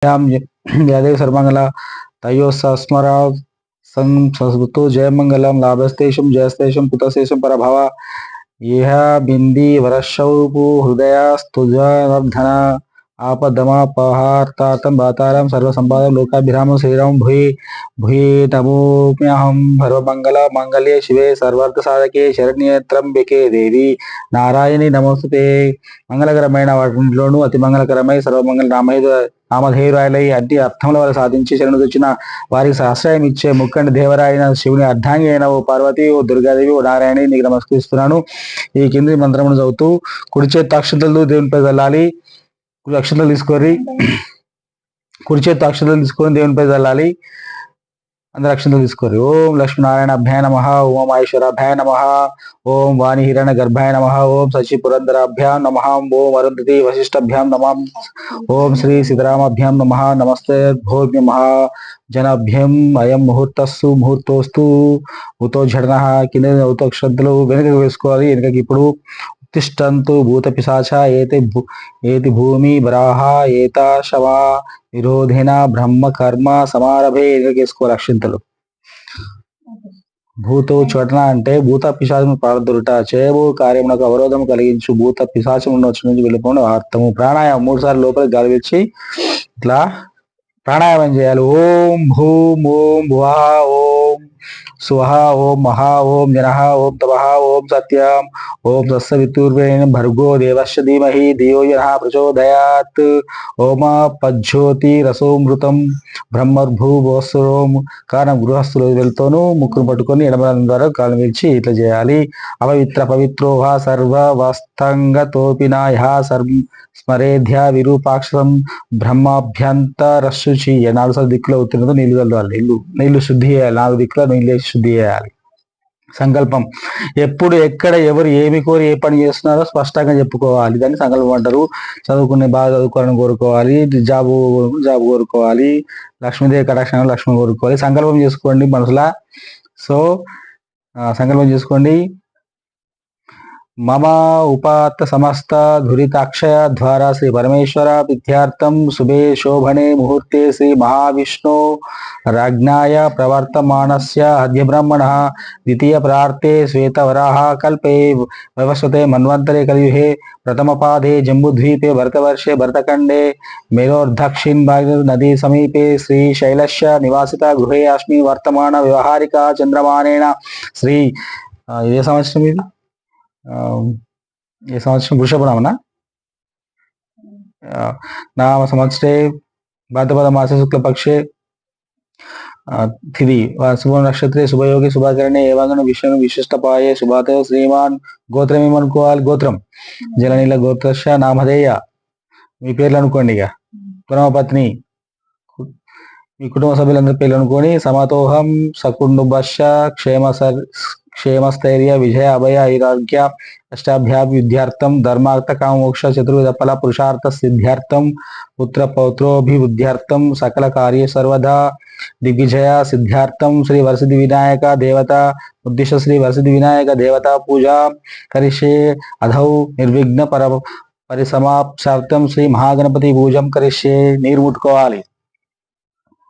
यादेव सर्वमंगल तयोस्मरा संस्कृतो जयमंगलम लाभस्तेषम जयस्तेषम पुतस्तेषम परभव यह बिंदी वरशौपु हृदय स्तुजनर्धन आपदमापहार्तातं वातारं सर्वसंपादं लोकाभिरामं श्रीराम भूये भूये नमोऽहं सर्वमंगल मंगल्ये शिवे सर्वार्थ साधके शरण्ये त्र्यंबके देवी नारायणी नमोस्तुते మంగళకరమైన వాటిలోనూ అతి మంగళకరమై సర్వమంగళ నామధేయురాయలై అన్ని అర్థముల వల్ల సాధించి శరణు తెచ్చిన వారికి ఆశ్రయం ఇచ్చే ముక్కండి దేవరాయన శివుని అర్ధాంగి అయిన ఓ పార్వతి, ఓ దుర్గాదేవి, ఓ నారాయణి నీకు నమస్కరిస్తున్నాను. ఈ కింది మంత్రమును చదువుతూ కుడి చేతి అక్షతలు దేవునిపై చల్లాలి. అక్షతలు తీసుకొని కుడి చేతి అక్షతలు తీసుకొని దేవునిపై చల్లాలి. అందరు అక్షతలు తీసుకోరు. ఓం లక్ష్మీనారాయణ అభ్యాయ నమః, ఓం ఐశ్వరాభ్యాయ నమః, ఓం వాణి హిరణ్య గర్భాయ నమః, ఓం శశి పురంధరాభ్యాం నమః, ఓం అరుంధతి వశిష్ఠభ్యాం నమః, ఓం శ్రీ సీతారామాభ్యాం నమః. నమస్తే భోగ్య మహాజనాభ్యం అయం ముహూర్తస్సు ముహూర్తోస్తు ఉతో ఝడన కింద ఉతో శ్రద్ధలు వెనుకకు వేసుకోవాలి. వెనుకకి ఇప్పుడు తిష్టంతు భూత పిశాచ ఏతి భూమి బరాహ ఏత శవా విరోధిన బ్రహ్మ కర్మ సమారభే వేసుకోవాలి అక్షింతలు. భూతో చోటన అంటే భూత పిశాచము పారదొరుట, చేయబో కార్యమునకు అవరోధము కలిగించు భూత పిశాచము వచ్చి నుంచి వెళ్ళిపోవడం అర్థము. ప్రాణాయామం 3 సార్లు లోపలికి గాలి వచ్చి ఇట్లా ప్రాణాయామం చేయాలి. ఓం భూం ఓం భువః ఓం స్వహ ఓం మహా ఓం జనః ఓం తపః ఓం సత్యం ఓం తస్సవితుర్వరేణ్యం భర్గో దేవస్య ధీమహి ధియో యనః ప్రచోదయాత్. ఓమ పజ్యోతి రసోమృతం బ్రహ్మర్భూవస్సురోం. కారణం గృహస్థులు వెళ్తూను ముక్కును పట్టుకొని ఎడమల ద్వారా కాలు విడిచి ఇట్లా చేయాలి. అపవిత్ర పవిత్రోహ సర్వవస్తంగతోపి నాయః స్మరేధ్యా విరూపాక్షరం బ్రహ్మాభ్యంతరశుచి. 4 సార్లు దిక్కులో ఉత్తినతో నీళ్లు కలవాలి. నీళ్లు శుద్ధి చేయాలి. 4 దిక్కులో నీళ్ళు శుద్ధి చేయాలి. సంకల్పం ఎప్పుడు ఎక్కడ ఎవరు ఏమి కోరి ఏ పని చేస్తున్నారో స్పష్టంగా చెప్పుకోవాలి. దాన్ని సంకల్పం అంటారు. చదువుకునే బాగా చదువుకోవాలని కోరుకోవాలి. జాబ్ కోరుకోవాలి. లక్ష్మీదేవి కటాక్షంగా లక్ష్మి కోరుకోవాలి. సంకల్పం చేసుకోండి మనసులా. సో సంకల్పం చేసుకోండి. మమ ఉపాత్త సమస్త ధురితాక్షయ ద్వారా శ్రీ పరమేశ్వర విద్యార్థం శుభే శోభనే ముహూర్తే శ్రీ మహావిష్ణు రాజ్ఞాయ ప్రవర్తమానస్య అద్య బ్రహ్మణః ద్వితీయ ప్రార్థే శ్వేతవరాహ కల్పే వైవస్వతే మన్వంతరే కలియుగే ప్రథమపాదే జంబుద్వీపే భరతవర్షే భరతఖండే మేరోర్దక్షిణ నదీ సమీపే శ్రీశైలస్య నివాసిత గృహే అస్మి వర్తమాన వ్యవహారిక చంద్రమానేన శ్రీ ఏ సంవత్సరం ఇది? ఈ సంవత్సరం వృషభనామన నామ సంవత్సరే భాద్రపద మాసే శుక్లపక్షే తిథి శుభ నక్షత్రే శుభయోగి శుభాకరణే ఏవాగన విషయం విశిష్టపాయే శుభాతో శ్రీమాన్. గోత్రం ఏమనుకోవాలి? గోత్రం జలనీల గోత్రశ నామధేయ. మీ పేర్లు అనుకోండి. ఇక పరమపత్ని మీ కుటుంబ సభ్యులందరి పేర్లు అనుకొని సమతోహం సకుటుంబశ క్షేమస్థైర్య విజయ అభయ ఐరాగ్య అష్టాభ్యాభివృద్ధ్యార్థం ధర్మార్థ కామోక్ష చతుర్విధ ఫల పురుషార్థ సిద్ధ్యార్థం పుత్ర పౌత్రోభివృద్ధ్యార్థం సకల కార్య సర్వదా దిగ్విజయ సిద్ధ్యార్థం శ్రీ వరసిద్ధి వినాయక దేవత ఉద్దిష్ట శ్రీ వరసిద్ధి వినాయక దేవత పూజా కరిష్యే అధౌ నిర్విఘ్న పరిసమాప్తార్థం శ్రీ మహాగణపతి పూజం కరిష్యే. నీరు ముట్టుకోవాలి.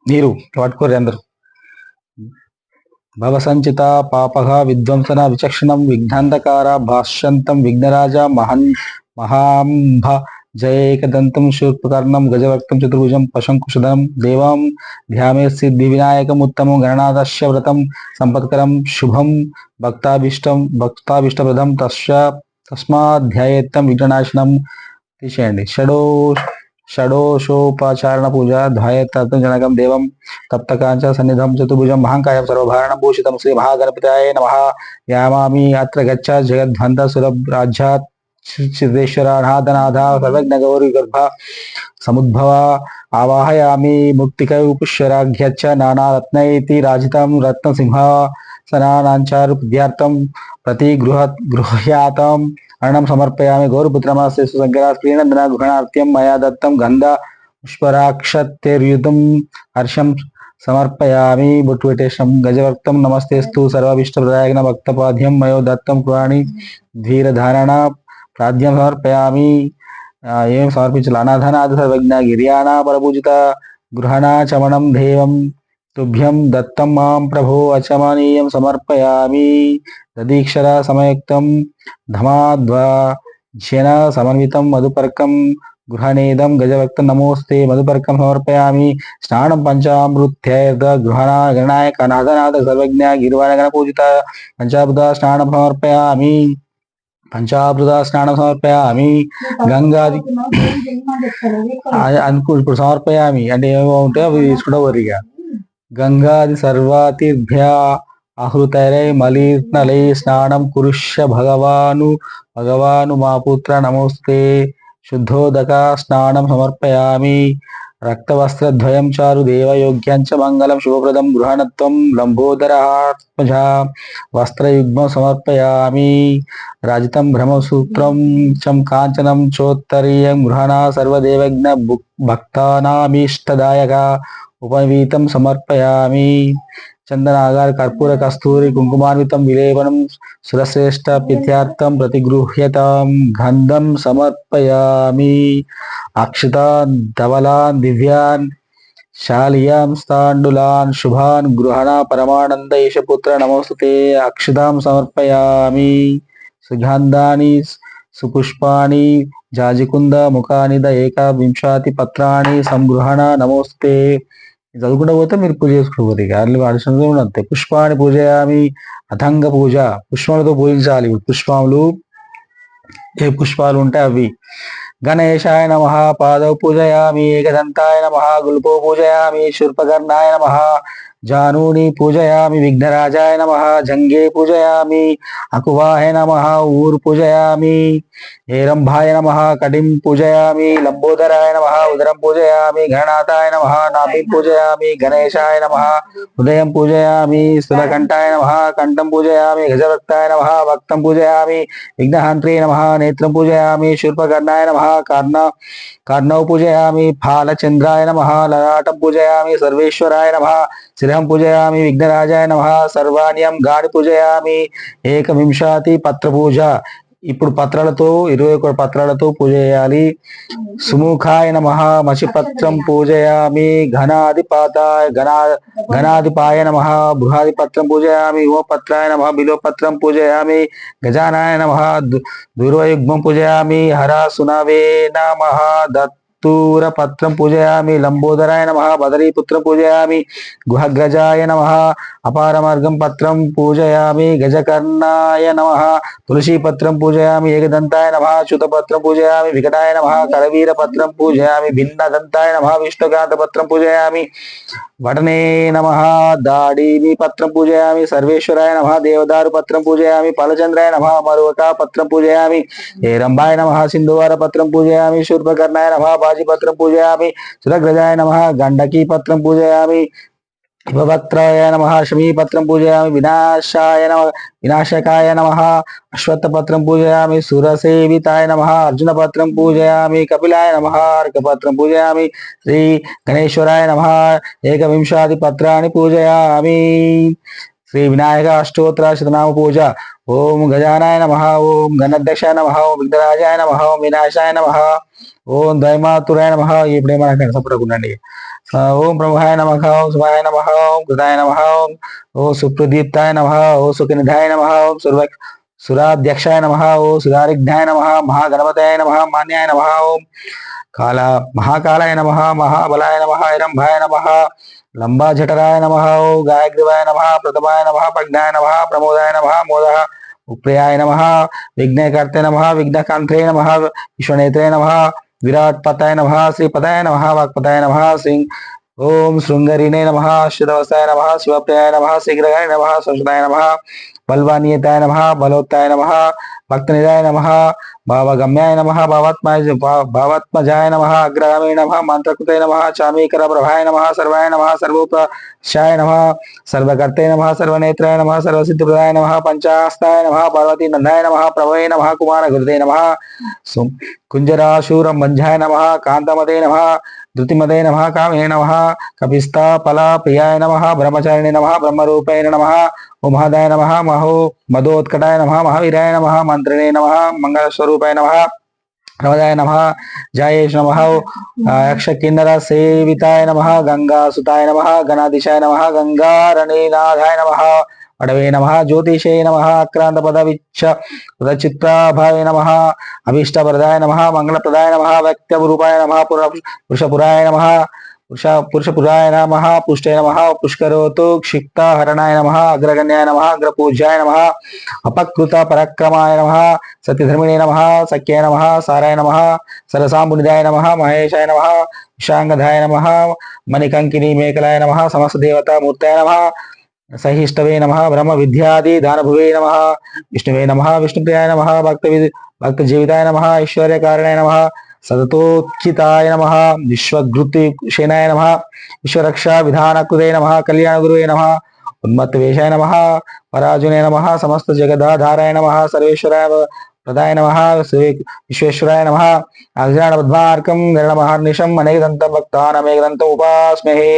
నీరు పట్టుకోరు అందరు. భవసంచిత పాపఘ విధ్వంసన విచక్షణం విఘ్నాంధకార భాష్యంతం విఘ్నరాజ మహాంభ జయేకదంతం శూర్పకర్ణం గజవక్తం చతుర్భుజం పశంకుశధనం దేవం ధ్యామే సిద్ధి వినాయకం ఉత్తమం గణనాథస్య వ్రతం సంపత్కరం శుభం భక్తాభిష్టప్రదం తస్మాధ్యాయేత్తం విఘ్ననాశనం. తీసేయండి. షడోషోపచారణ పూజ ధ్యాయేత్తం జనకం దేవం తప్తకాంచ సన్నిధం చతుర్భుజం మహాకాయం సర్వభారణ భూషితం శ్రీ మహాగణపతాయ నమః. యామామి అత్ర గచ్చ జగద్వంత సురభ్రాజ్యాత్ చిదేశ్వర నాథనాథ సర్వజ్ఞ గౌరీ గర్భ సముద్భవ ఆవాహయామి ముక్తికైపుష్యరాఘ్యచ్చ నానారత్నైతి రాజితం రత్నసింహాసనానాంచారు విద్యార్థం ప్రతి గృహ్యాతం అన్నం సమర్పయామి. గౌరపుత్రమాస్సు శంకర శ్రీనందన గృహణార్థ్యం మయా దత్తం గంధ పుష్పరాక్షతేర్యుతం హర్షం సమర్పయామి. బొట్టు పెట్టేశం. గజవర్తం నమస్తేస్తు సర్వాభీష్టప్రదాయక భక్తపాద్యం మయో దత్తం పురాణి ధీరధారణ ప్రాద్యం సమర్పయామి. ఏం సమర్పించాలి? అనాథనాథ సర్వజ్ఞ గిర్యానా పరపూజిత గృహణా చమనం దేవం తుభ్యం దత్తం మాం ప్రభో అచమనీయం సమర్పయామి. దదీక్షర సమయుక్తం ధమాద్వా జ్యన సమన్వితం మధుపర్కం గృహనేదం గజభక్తం నమోస్తే మధుపర్కం సమర్పయామి. స్నానం పంచామృత్యైర్ద గృహణా గణనాయక నాథనాథ సర్వజ్ఞ గిరివాణ గణ పూజిత పంచాభూత స్నానం సమర్పయామి. పంచామృత స్నానం సమర్పయామి. గంగాది అనుకో ఇప్పుడు సమర్పయామి అంటే ఏమో ఉంటే అవి తీసుకుంటే ఇక గంగాది సర్వాతిర్భ్య ఆహృతైరై మలీర్నలై స్నానం కురుష్య భగవాను మా పుత్ర నమోస్తే శుద్ధోదక స్నానం సమర్పయామి. రక్తవస్త్రద్వయం చారు దేవయోగ్యం చ మంగళం శుభప్రదం గృహణత్వం లంబోదరాత్మజ వస్త్రయుగ్మం సమర్పయామి. రాజితం బ్రహ్మసూత్రం చం కాంచనం చోత్తరీయం గృహణా సర్వదేవజ్ఞ భక్తానామీష్టదాయక ఉపవీతం సమర్పయామి. చందనాగార కర్పూర కస్తూరి కుంకుమాన్వితం విలేపనం సురశ్రేష్ఠ పిత్యార్థం ప్రతిగృహ్యతాం గంధం సమర్పయామి. అక్షతాన్ ధవలాన్ దివ్యాన్ శాలియాం స్తాండులాన్ శుభాన్ గృహణ పరమానంద యశపుత్ర నమోస్తుతే అక్షతాం సమర్పయామి. సుగంధాని సుపుష్పాణి జాజికుంద ముఖానిద ఏకవింశాతి పత్రాన్ని సంగృహణ నమోస్తే. చదువుకుంటూ పోతే మీరు పూజ చేసుకోవాలి. అర్లు అడిషనల్ కూడా అంతే. పుష్పాన్ని పూజయామి. అథంగ పూజ పుష్పములతో పూజించాలి. పుష్పములు ఏ పుష్పాలు ఉంటే అవి. గణేశాయ నమ పాదౌ పూజయామి. ఏకదంతాయ నమ గుల్పో పూజయామి. శూర్పకర్ణాయ నమ జానూని పూజయామి. విఘ్నరాజాయ నమ జంగే పూజయామి. అకువాయ నమ ఊర్ పూజయామి. ఏరంభాయ నమ కటిం పూజయామి. లంబోదరాయ నమ ఉదరం పూజయామి. గణనాథాయ నమ నాభిం పూజయామి. గణేశాయ నమ ఉదయం పూజయామి. స్థులకంఠాయ నమ కంఠం పూజయామి. గజభక్తాయ నమ భక్తం పూజయామి. విఘ్నహంత్రే నమ నేత్రం పూజయామి. శూర్పకర్ణాయ నమ కర్ణౌ పూజయామి. ఫాలచంద్రాయ నమ లలాటం పూజయామి. సర్వేశ్వరాయ నమ శిరహం పూజయామి. విఘ్నరాజాయ నమ సర్వాణ్యం గాడి పూజయామి. ఏకవింశాతి పత్ర పూజ. ఇప్పుడు పత్రాలతో 21 పత్రాలతో పూజ చేయాలి. సుముఖాయ నమ మచిపత్రం పూజయామి. ఘనాధిపాయ నమ బృహాదిపత్రం పూజయామి. ఓపత్రాయ నమ బిలోపత్రం పూజయామి. గజానాయ నమ దూర్వయుగ్మం పూజయామి. హర సునవే నమ దత్తూరపత్రం పూజయామి. లంబోదరాయ నమ బదరీపుత్రం పూజయామి. గుహగ్రజాయ నమ అపారమార్గం పత్రం పూజయామి. గజకర్ణాయ నమ తులసీపత్రం పూజయామి. ఏకదంతాయ నమ చ్యుతపత్రం పూజయామి. వికటాయ నమ కరవీరపత్రం పూజయామి. భిన్నదంతాయ నమ విష్ణుకాంతపత్రం పూజయామి. వటనే నమ దాడిని పత్రం పూజయామి. సర్వేశ్వరాయ నమ దేవదారు పత్రం పూజయామి. ఫలచంద్రాయ నమ మరువక పత్రం పూజయామి. ఏరంబాయ నమ సింధువార పత్రం పూజయామి. శూర్పకర్ణాయ నమ బాజిపత్రం పూజయామి. సురగ్రజాయ నమ గండకీ పత్రం పూజయామి. శివభక్త్రాయ నమ శమీపత్రం పూజయామి. వినాశకాయ నమ అశ్వత్థపత్రం పూజయామి. సురసేవితాయ నమ అర్జునపత్రం పూజయామి. కపిలాయ నమ అర్కపత్రం పూజయామి. శ్రీ గణేశ్వరాయ నమ ఏకవింశాతి పత్రాన్ని పూజయామి. శ్రీ వినాయక అష్టోత్తర శతనామ పూజ. ఓం గజానాయ నమ. ఓం గణాధ్యక్షాయ నమ. ఓం విఘ్నరాజాయ నమ. ఓం వినాశాయ నమ. ఓం దైమాతురాయ నమ. ఇప్పుడేమన్నా సపడకుండండి. ఓం బ్రహ్మాయ నమ. ఓం శుభాయ నమ. ఓం కృతాయ నమ. ఓం సుప్రదీప్తాయ నమ. ఓం సుఖనిధాయ నమ. ఓం సురాధ్యక్షాయ నమ. ఓం సుధారిఘ్నాయ నమ. మహాగణపతయ నమ. మాన్యాయ నమ. ఓం మహాకాలాయ నమ. మహాబలాయ నమ. హిరంభాయ నమ. లంబాజఠరాయ నమ. ఓం గాయగ్రీవాయ నమ. ప్రథమాయ నమ. ప్రజ్ఞాయ నమ. ప్రమోదాయ నమ. మోద ఉప్రియాయ నమ. విఘ్నకర్తే నమ. విఘ్నకాంత్రే నమ. విశ్వనేత్రే నమ. విరాట్ పతాయ నమ. శ్రీపదాయ నమ. వాక్పతాయ నమ. ఓం శృంగరినే నమ. శుధవసాయ నమ. శివప్రియాయ నమ. శీఘ్రగాయ నమ. సంశుదాయ నమ. బల్వానీయతాయ నమ. బలోత్తాయ నమ. భక్తనిధాయ నమ. భావగమ్యాయ నమ. భావాత్మజాయ నమ. అగ్రగామి నమ. మంత్రకృతాయ నమ. చామీకర ప్రభాయ నమ. సర్వాయ నమ. సర్వోపశాయ నమ. సర్వకర్తే నమ. సర్వనేత్రాయ నమ. సర్వసిద్ధిప్రదాయ నమ. పంచాస్తాయ నమ. పార్వతీ నందాయ నమ. ప్రభవే నమ. కుమార గురుదే నమ. కుంజరాశూరం మంజాయ నమ. కాంతమదే నమ. ధృతిమదే నమ. కామే నమ. కపిస్తా ఫల ప్రియాయ నమ. బ్రహ్మచారిణి నమ. బ్రహ్మరూపేణ నమ. ఉమహదాయ నమ. మహోత్కటాయ నమ. మహావీరాయ నమ. మంత్రిణే నమ. మంగళస్వరూపాయ నమ. ప్రమదాయ నమ, జాయేష్ నమ, యక్ష కిన్నర సేవితాయ నమ, గంగా సుతాయ నమ, గణాధిశాయ నమ, గంగారణీనాథాయ నమ, అడవే నమ, జ్యోతిషే నమ, ఆక్రాంత పద విచ్చ చిత్రాభాయ నమ, అభీష్టప్రదాయ నమ, మంగళప్రదాయ నమ, వ్యక్తరూపాయ నమ, పురుషపురాయ నమ, పురుషపురాయ నమ, పుష్టే నమ, పుష్కరోతు క్షిక్తహరణాయ నమ, అగ్రగణ్యాయ నమ, అగ్రపూజ్యాయ నమ, అపకృత పరక్రమాయ నమ, సత్యధర్మిణే నమ, సఖ్యాయ నమ, సారాయ నమ, సరసాంబునిదాయ నమ, మహేశాయ నమ, విషాంగధాయ నమ, మణికంకిని మేకలాయ నమ, సమస్త దేవతామూర్తాయ నమ, సహిష్టవే నమ, బ్రహ్మ విద్యాది దానభువే నమ, విష్ణువే నమ, విష్ణుప్రియాయ నమ, భక్త జీవితాయ నమ, ఐశ్వర్యకారణాయ నమ, సతతోచితాయ నమ, విశ్వగృతిషేనాయ నమ, విశ్వరక్షా విధానకృతే నమ, కళ్యాణగురువే నమ, ఉన్మత్తవేషాయ నమ, పరాజునే నమ, సమస్త జగదాధారాయ నమ, సర్వేశ్వరాయ ప్రదాయ నమ, విశ్వేశ్వరాయ నమ, అగ్రాణ పద్మార్కం గరుడమహర్నిశం అనేకదంతం భక్తానమేకదంతం ఉపాస్మహే,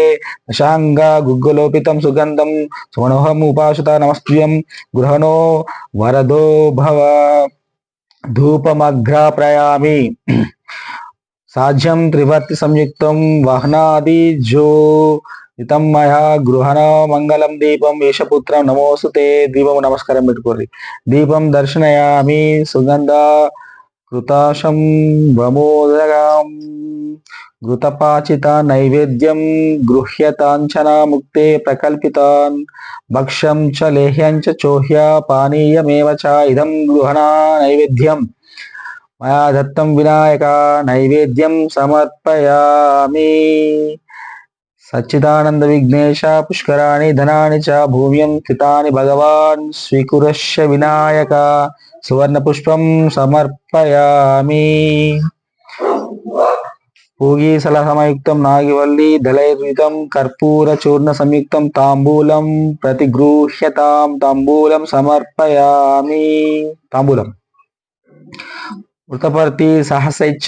దశాంగ గుగ్గులోపితం సుగంధం సుమనోహం ఉపాసుత నమస్త్యం గృహణో వరదో భవ. ధూపమగ్రాప్రయామి సాధ్యం త్రివర్తి సంయుక్తం వహ్నాది జో ఇతం మయా గృహణ మంగళం దీపం యశపుత్రం నమోస్తుతే. దీపం నమస్కారం పెట్టుకోర్రి. దీపం దర్శనయామి సుగంధ కృతాశం వమోదగం ఘృతపాచిత నైవేద్యం గృహ్యతాంచన ముక్తే ప్రకల్పితాన్ భక్ష్యం చ లేహ్యం చ చోహ్య పానీయమేవ చ ఇదం గృహణ నైవేద్యం మయా దత్తం వినాయక నైవేద్యం సమర్పయామి. సచ్చిదానంద విఘ్నేశ పుష్కరాణి ధనాని చ భూమ్యం స్థితాని భగవాన్ స్వీకురస్య వినాయక సువర్ణ పుష్పం సమర్పయామి. పూగీసల సమయుక్తం నాగివల్లి దళైర్యుతం కర్పూర చూర్ణ సంయుక్తం తాంబూలం ప్రతిగృహ్యతాం తాంబూలం సమర్పయామి. తాంబూలం వృతపర్తి సహసైచ్చ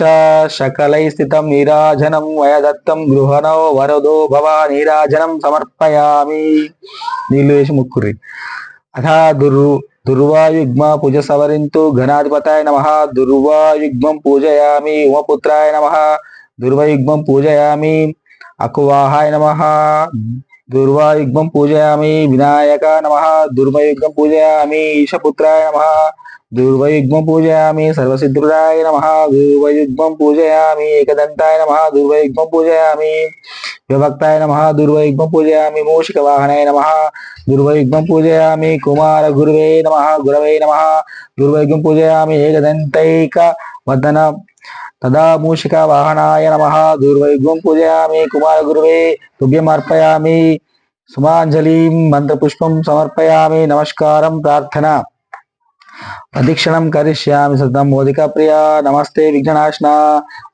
శకలై స్థితం నీరాజనం వయదత్తం గృహణో వరదో భవ నీరాజనం సమర్పయామి. నీళ్ళు వేసి ముక్కుర్రి. అథ దుర్వాయుగ్మ పూజ సవరింతు గణాధిపతాయ నమ, దుర్వాయుగ్మం పూజయామి. ఉమపుత్రాయ నమ, దుర్వాయుగ్మం పూజయామి. అకువాహాయ నమ, దుర్వాయుగ్మం పూజయామి. వినాయక నమ, దుర్వాయుగ్మం పూజయామి. ఈశపుత్రాయ నమ, దుర్వయుగ్మం పూజయామి. సర్వసిద్ధుడాయ నమ, దుర్వయుగ్మం పూజయామి. ఏకదంతాయ నమ, దుర్వయుగ్మం పూజయామి. విభక్తాయ నమ, దుర్వయుగ్మం పూజయామి. మూషిక వాహనాయ నమ, దుర్వయుగ్మం పూజయామి. కుమార గురువే నమ, గురవే నమ, దుర్వయుగ్మం పూజయామి. ఏకదంతైక వదన తదా మూషిక వాహనాయ నమ, దుర్వయుగ్మం పూజయామి. కుమార గురువే తుభ్యం అర్పయామి. సుమాంజలిం మంత్రపుష్పం సమర్పయామి. నమస్కారం ప్రార్థన. ప్రదక్షిణం కరిష్యామి. సతం మోదిక ప్రియ నమస్తే విఘ్ననాశన.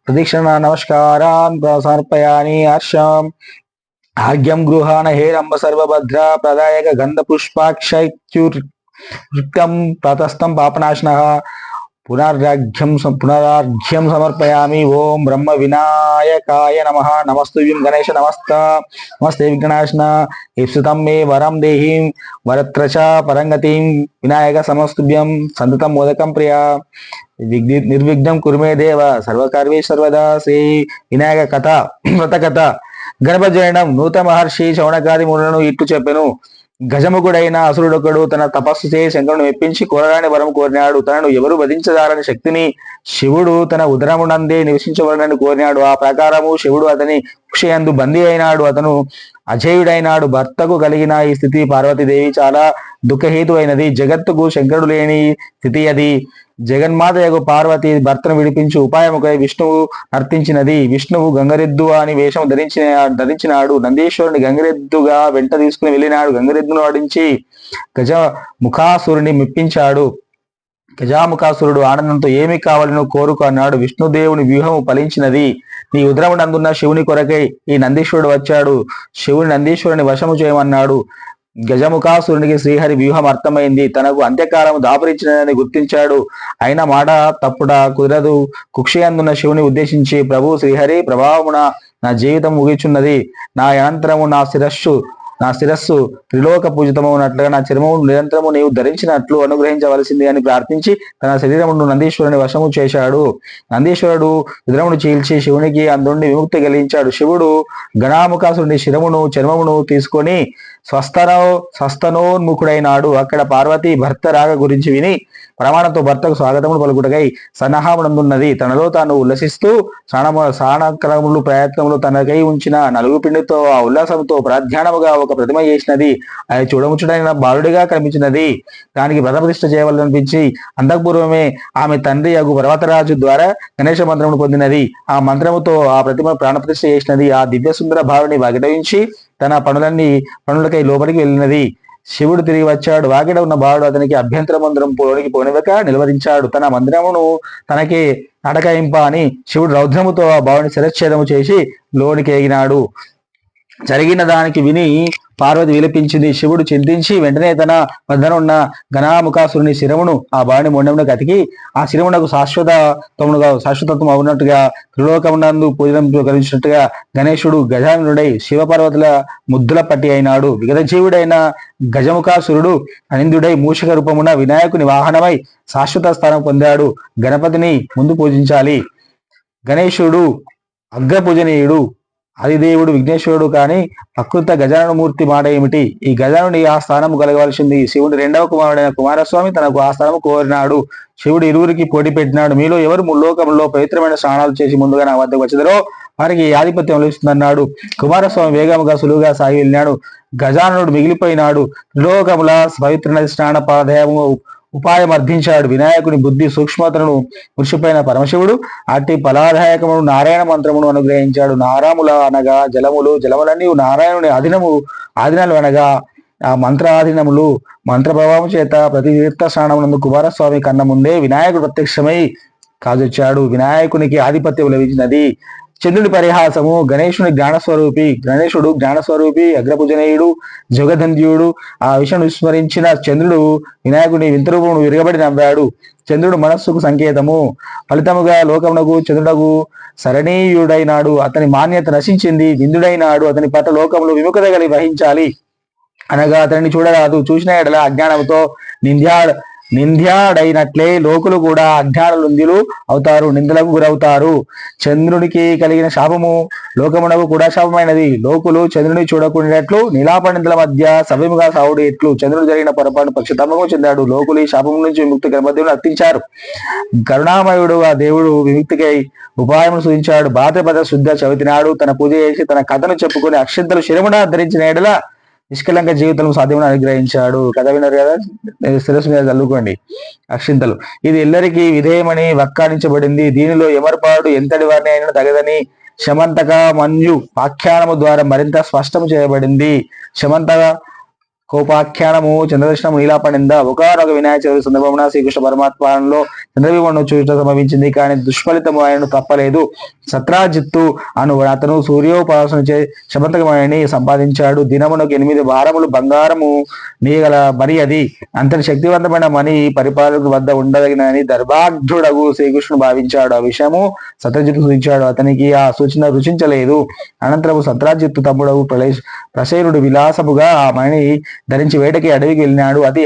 ప్రదక్షిణ నమస్కారాన్ సమర్పయామి. హర్షం ఆర్ఘ్యం గృహాణ హేరంబ సర్వభద్ర ప్రదాయక గంధ పుష్పాక్షైత్యుక్తం తతస్థం పాపనాశన. పునరార్ఘ్యం సమర్పయామి. ఓం బ్రహ్మ వినాయకాయ నమః. నమస్తుభ్యం గణేశ నమస్తే విఘ్ననాశన. ఇప్సితం మే వరం దేహిం వరత్రచ పరంగతిం వినాయక సమస్తుభ్యం సంతతం మోదకం ప్రియ. నిర్విఘ్నం కురుమే దేవ సర్వకార్యే సర్వదా. శ్రీ వినాయక కథ వ్రతకథ. గణపతి జయనం. నూత మహర్షి శౌనకాది మునులను ఇట్లు చెప్పెను. గజముఖుడైన అసురుడొకడు తన తపస్సు చేసి శంకరుని మెప్పించి కోరరాని వరం కోరినాడు. తనను ఎవరు వధించదారని శక్తిని శివుడు తన ఉదరమునందే నివసించవలనని కోరినాడు. ఆ ప్రకారము శివుడు అతని కుక్షయందు బందీ అయినాడు. అతను అజేయుడైనాడు. భర్తకు కలిగిన ఈ స్థితి పార్వతీదేవి చాలా దుఃఖహేతువైనది. జగత్తుకు శంకరుడు లేని స్థితి అది. జగన్మాత యగు పార్వతి భర్తను విడిపించి ఉపాయముకై విష్ణువు నర్తించినది. విష్ణువు గంగరెద్దు అని వేషం ధరించినాడు. నందీశ్వరుని గంగరెద్దుగా వెంట తీసుకుని వెళ్ళినాడు. గంగరెద్దును ఆడించి గజముఖాసురుని మెప్పించాడు. గజాముఖాసురుడు ఆనందంతో ఏమి కావాలను కోరుకు అన్నాడు. విష్ణుదేవుని వ్యూహము ఫలించినది. నీ ఉదరమునందున్న శివుని కొరకై ఈ నందీశ్వరుడు వచ్చాడు. శివుని నందీశ్వరుని వశము చేయమన్నాడు. గజముఖాసురునికి శ్రీహరి వ్యూహం అర్థమైంది. తనకు అంత్యకాలము దాపురించినదని గుర్తించాడు. అయిన మాట తప్పుడా కుదరదు. కుక్షయందున్న శివుని ఉద్దేశించి ప్రభు శ్రీహరి ప్రభావమున నా జీవితం ముగిచున్నది. నా అనంతరము నా శిరస్సు నా శిరస్సు త్రిలోక పూజితమవునట్లుగా నా చర్మమును నిరంతరము నీవు ధరించినట్లు అనుగ్రహించవలసింది అని ప్రార్థించి తన శరీరమును నందీశ్వరుని వశము చేశాడు. నందీశ్వరుడు రుద్రమును చీల్చి శివునికి అందుండి విముక్తి కలిగించాడు. శివుడు గణాముఖాసురుని శిరమును చర్మమును తీసుకొని స్వస్థనోన్ముఖుడైనాడు. అక్కడ పార్వతి భర్త రాగ గురించి విని ప్రమాణంతో భర్తకు స్వాగతములు పలుకుటకై సన్నాహమునందున్నది. తనలో తాను ఉల్లసిస్తూ స్నానక్రమములు ప్రయత్నములు తనకై ఉంచిన నలుగు పిండితో ఆ ఉల్లాసంతో ప్రాధ్యానముగా ఒక ప్రతిమ చేసినది. అది చూడముచ్చుడైన బాలుడిగా కనిపించినది. దానికి వ్రతప్రతిష్ఠ చేయవలనిపించి అంతఃపూర్వమే ఆమె తండ్రి అగు పర్వతరాజు ద్వారా గణేశ మంత్రమును పొందినది. ఆ మంత్రముతో ఆ ప్రతిమ ప్రాణప్రతిష్ఠ చేసినది. ఆ దివ్యసుందర భావిని వగటవించి తన పనులకై లోపలికి వెళ్ళినది. శివుడు తిరిగి వచ్చాడు. వాకిట ఉన్న బాలుడు అతనికి అభ్యంతర మందిరం లోనికి పోనివ్వక నిలవరించాడు. తన మందిరమును తనకి అటకాయింప అని శివుడు రౌద్రముతో ఆ బాలుని శిరచ్ఛేదము చేసి లోనికి ఎగినాడు. జరిగిన దానికి విని పార్వతి విలపించింది. శివుడు చింతించి వెంటనే తన వద్దనున్న గణాముఖాసురుని శిరమును ఆ బాణి మొండమునకు అతికి ఆ శిరమునకు శాశ్వతత్వం అవునట్టుగా త్రిలోకమునందు పూజనంతో కలిగినట్టుగా గణేశుడు గజానుడై శివపర్వతుల ముద్దుల పట్టి అయినాడు. విగతజీవుడైన గజముఖాసురుడు అనిందుడై మూషిక రూపమున వినాయకుని వాహనమై శాశ్వత స్థానం పొందాడు. గణపతిని ముందు పూజించాలి. గణేశుడు అగ్రపూజనీయుడు. ఆదిదేవుడు విఘ్నేశ్వరుడు కాని ప్రకృత గజాననమూర్తి మాట ఏమిటి? ఈ గజానుని ఆ స్థానము కలగవలసింది. శివుడి రెండవ కుమారుడైన కుమారస్వామి తనకు ఆ స్థానము కోరినాడు. శివుడు ఇరువురికి పోటీ పెట్టినాడు. మీలో ఎవరు ముల్లోకంలో పవిత్రమైన స్నానాలు చేసి ముందుగా నా వద్దకు వచ్చేదరో వారికి ఆధిపత్యం లభిస్తుందన్నాడు. కుమారస్వామి వేగముగా సులువుగా సాగి వెళ్ళినాడు. గజాననుడు మిగిలిపోయినాడు. త్రిలోకముల పవిత్ర నది స్నాన పాదయము ఉపాయం అర్థించాడు. వినాయకుని బుద్ధి సూక్ష్మతను పురుషుపైన పరమశివుడు అట్టి ఫలాదాయకమును నారాయణ మంత్రమును అనుగ్రహించాడు. నారాముల అనగా జలములు, జలములన్నీ నారాయణుని ఆధీనాలు అనగా ఆ మంత్రాధీనములు. మంత్ర ప్రభావం చేత ప్రతి తీర్థ స్నానమునందు కుమారస్వామి కన్న ముందే వినాయకుడు ప్రత్యక్షమై కాజొచ్చాడు. వినాయకునికి ఆధిపత్యం లభించినది. చంద్రుడి పరిహాసము. గణేశుడు జ్ఞానస్వరూపి, అగ్రపూజనీయుడు, జగదంధ్యుడు. ఆ విషయం విస్మరించిన చంద్రుడు వినాయకుని వింతరూపమును విరగబడి నవ్వాడు. చంద్రుడు మనస్సుకు సంకేతము. ఫలితముగా లోకమునకు చంద్రుడకు సరణీయుడైనాడు. అతని మాన్యత నశించింది. విందుడైనాడు. అతని పట్ల లోకములు విముఖత కలిగి వహించాలి అనగా అతనిని చూడరాదు. చూసిన ఎడల అజ్ఞానముతో నింద్యాడైనట్లే లోకులు కూడా అజ్ఞానులు అవుతారు, నిందలకు గురవుతారు. చంద్రునికి కలిగిన శాపము లోకమునకు కూడా శాపమైనది. లోకులు చంద్రుని చూడకుండాట్లు నీలాపనిందుల మధ్య సవ్యముగా సావుడు ఎట్లు. చంద్రుడు జరిగిన పొరపాటు పక్షితమము చెందాడు. లోకులు ఈ శాపము నుంచి విముక్తి గణపతిని అర్థించారు. కరుణామయుడు ఆ దేవుడు విముక్తికై ఉపాయమును సూచించాడు. భాద్రపద శుద్ధ చవితి నాడు తన పూజ చేసి తన కథను చెప్పుకుని అక్షింతలు శిరమున ధరించిన ఎడల నిష్కలంక జీవితం సాధ్యమని అనుగ్రహించాడు. కథ విన్నారు కదా, శిరస్సు మీద చల్లుకోండి అక్షింతలు. ఇది ఎల్లరికీ విధేయమని వక్కానించబడింది. దీనిలో ఎమర్పాడు ఎంతటి వారిని అయినా తగదని శమంతక మంజు పాఖ్యానము ద్వారా మరింత స్పష్టం చేయబడింది. శమంతక కోపాఖ్యానము చంద్రదర్శనము నీలాపనింద. ఒకనొక వినాయక చవితి సందర్భమున శ్రీకృష్ణ పరమాత్మలో చంద్రబింబను చూడటం సంభవించింది. కానీ దుష్ఫలితము ఆయనను తప్పలేదు. సత్రాజిత్తు అతను సూర్యోపాసన చే శమంతకమణిని సంపాదించాడు. దినమునకు 8 వారములు బంగారము నీగల మణి అది. అంతటి శక్తివంతమైన మణి పరిపాలకుల వద్ద ఉండదగినని దర్భాఢ్యుడగు శ్రీకృష్ణుడు భావించాడు. ఆ విషయము సత్రజిత్తు సూచించాడు. అతనికి ఆ సూచన రుచించలేదు. అనంతరము సత్రాజిత్తు తమ్ముడగు ప్రసేనుడు విలాసముగా ఆ మణి ధరించి వేటకి అడవికి వెళ్ళినాడు. అది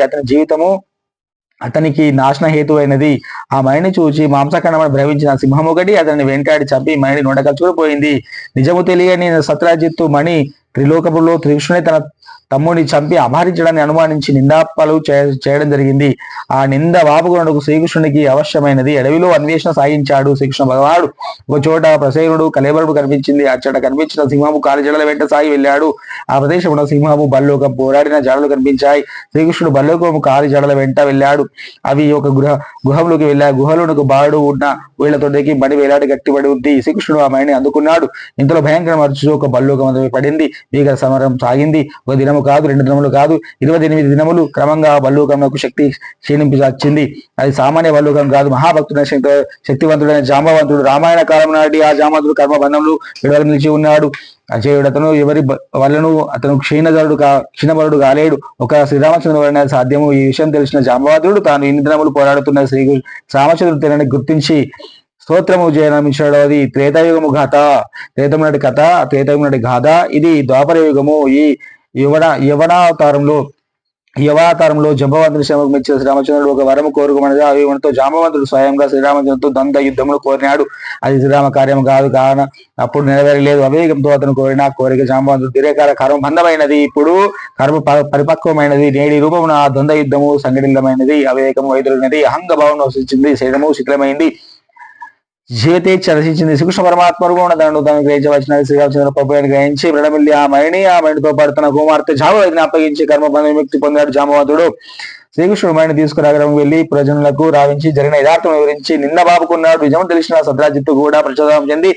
అతనికి నాశన హేతువైనది. ఆ మణిని చూచి మాంసఖండమని భ్రమించిన సింహం ఒకటి అతన్ని వెంటాడి చంపి మణిని నొండకచ్చుకుపోయింది. నిజము తెలియని సత్రాజిత్తు మణి త్రిలోకములో త్రికృష్ణుని తన తమ్ముని చంపి అపహరించడాన్ని అనుమానించి నిందాపలు చేయడం జరిగింది. ఆ నింద వాపుకొనుటకు శ్రీకృష్ణునికి అవశ్యమైనది. అడవిలో అన్వేషణ సాగించాడు శ్రీకృష్ణ భగవానుడు. ఒక చోట ప్రసేనుడు కలేబరుడు కనిపించింది. అచ్చట కనిపించిన సింహము కాలి జడల వెంట సాగి వెళ్ళాడు. ఆ ప్రదేశంలో సింహము బల్లోకం పోరాడిన జడలు కనిపించాయి. శ్రీకృష్ణుడు బల్లోకము కాలి జడల వెంట వెళ్ళాడు. అవి ఒక గుహంలోకి వెళ్ళాయి. గుహలోనికి బాడు ఉన్న వీళ్లతో దిగి మడి వేలాడి గట్టిపడి ఉంది. శ్రీకృష్ణుడు ఆ మణిని అందుకున్నాడు. ఇంతలో భయంకర మరచు ఒక బల్లోకం పడింది. భీకర సమరం సాగింది. ఒక దినము కాదు, 2 దినములు కాదు, 28 దినములు క్రమంగా బల్లూకంకు శక్తి క్షీణింపి వచ్చింది. అది సామాన్య బల్లూకం కాదు. మహాభక్తుడైన శక్తివంతుడైన జాంబవంతుడు. రామాయణ కాలం నాటి ఆ జాంబవంతుడు కర్మబంధంలో విడవలు నిలిచి ఉన్నాడు. అజయుడు. అతను ఎవరి వల్లను అతను క్షీణబలుడు కాలేడు. ఒక శ్రీరామచంద్రుడు వలన సాధ్యము. ఈ విషయం తెలిసిన జాంబవంతుడు తాను 8 దినములు పోరాడుతున్న రామచంద్రుడు తినని గుర్తించి స్తోత్రము జయనమించాడు. అది త్రేతాయుగము గాథ. త్రేతమునటి కథ, త్రేతాయుగమునటి గాథ. ఇది ద్వాపర యుగము. ఈ యవనావతారంలో జంబవంతుని శ్రమకు మెచ్చిన శ్రీరామచంద్రుడు ఒక వరము కోరుకోమనగా అభిమతో జాంబవంతుడు స్వయంగా శ్రీరామచంద్రుడితో ద్వంద్వ యుద్ధములు కోరినాడు. అది శ్రీరామ కార్యం కాదు కాన అప్పుడు నెరవేరలేదు. అవేగంతో అతను కోరిన కోరిక జాంబవంతుడు దీర్ఘకాల కర్మ బంధమైనది, ఇప్పుడు కర్మ పరిపక్వమైనది. నేడి రూపమున ఆ ద్వంద్వ యుద్ధము సంఘటితమైనది. అవేగం వైద్యులైనది. అహంగభావం నశించింది. శరీరము శిథిలమైంది. జీవితేచ్ఛ రచించింది. శ్రీకృష్ణ పరమాత్మను దాన్ని గ్రహించవచ్చినది. శ్రీరామచంద్ర ప్రభుని గ్రహించి మృడమిల్లి ఆ మైనితో పాటు తన కుమార్తె జాంబవతిని అప్పగించి కర్మబంధ విముక్తి పొందాడు జాంబవంతుడు. శ్రీకృష్ణుడు మైని తీసుకురాగడం వెళ్లి ప్రజలకు రావించి జరిగిన యథార్థం వివరించి నిన్న బాబుకున్నాడు. నిజం తెలిసిన సత్రాజిత్తు కూడా ప్రచోదనం చెంది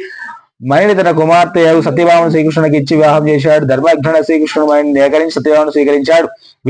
మైని తన కుమార్తె సత్యభామను శ్రీకృష్ణునికి ఇచ్చి వివాహం చేశాడు. ధర్మజ్ఞుడ శ్రీకృష్ణుడు మైని నిరాకరించి సత్యభామను స్వీకరించాడు.